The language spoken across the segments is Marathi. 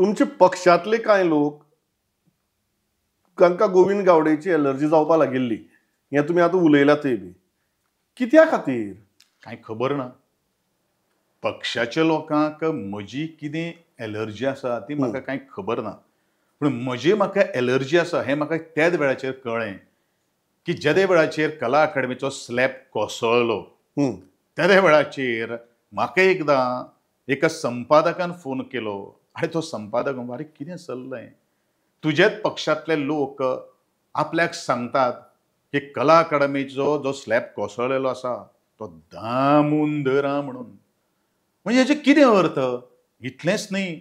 तुमचे पक्षातले कांय लोक तांकां गोविंद गावडेची एलर्जी जावपा लागिल्ली हें तुमी आतां उलयलातय बी. कित्या खातीर कांय खबर ना. पक्षाच्या लोकांक म्हजी कितें एलर्जी आसा ती म्हाका कांय खबर ना. पूण म्हाका एलर्जी आसा हें म्हाका त्याच वेळाचेर कळ्ळें की जे वेळाचेर कला अकादमीचो स्लॅब कोसळ्ळो त्या वेळाचेर म्हाका एकदां एका संपादकान फोन केलो आनी तो संपादक म्हणलो, आरे कितें चल्लें, तुजेच पक्षांतले लोक आपल्याक सांगतात की कला अकादमीचो जो स्लॅब कोसळलेलो आसा तो दामून दरा म्हणून. म्हणजे हेचे कितें अर्थ? इतलेंच न्ही,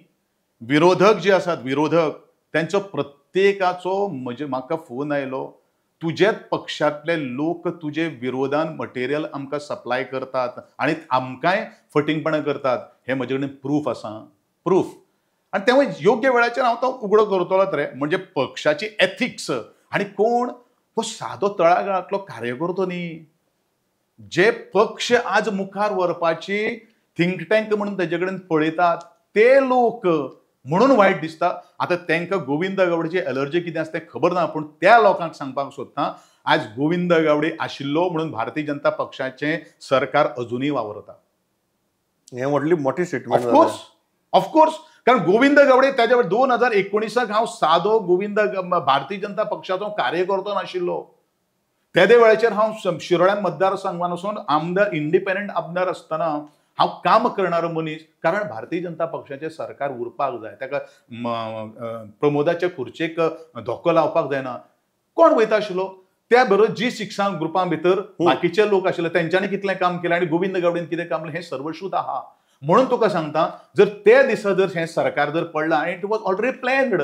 विरोधक जे आसात विरोधक त्यांचो प्रत्येकाचो म्हाका फोन आयलो, तुजेच पक्षातले लोक तुजे विरोधान मटेरियल आमकां सप्लाय करतात आनी आमकांय फटिंगपणां करतात. हे म्हजे कडेन प्रूफ आसा, प्रूफ. आनी तेव्हा योग्य वेळाचेर हांव तो उगडो करतलोच रे. म्हणजे पक्षाची एथिक्स आनी कोण तो सादो तळागाळांतलो कार्यकर्तो न्ही. जे पक्ष आज मुखार व्हरपाची थिंक टँक म्हणून तेजे कडेन पळयतात ते लोक म्हणून वायट दिसता. आता तांकां गोविंद गावडेची एलर्जी कितें आसा तें खबर ना, पूण त्या लोकांक सांगपाक सोदता आज गोविंद गावडे आशिल्लो म्हणून भारतीय जनता पक्षाचें सरकार अजुनूय वावरता. हें व्हडली मोठी स्टेटमेंट. ऑफकोर्स कारण गोविंद गावडे त्याच्या 2019 हांव सादो भारतीय जनता पक्षाचो कार्यकर्तो नाशिल्लो. त्या वेळाचेर हांव शिरोड्या मतदारसंघान वचून आमदार इंडिपेंडंट आमदार आसतना हांव काम करणारो मनीस. कारण भारतीय जनता पक्षाचें सरकार उरपाक जाय, ताका प्रमोदाच्या खुर्चेक धोको लावपाक जायना. कोण वयता आशिल्लो? त्या बरोबर जी शिक्षा ग्रुपां भितर बाकीचे लोक आशिल्ले तेंच्यांनी कितलें काम केलें आनी गोविंद गावडेन कितें काम केलें हें सर्वश्रुत आहा. म्हणून तुका सांगता, जर ते दिसा जर हें सरकार जर पडलां आनी इट वॉज ऑलरेडी प्लॅन्ड.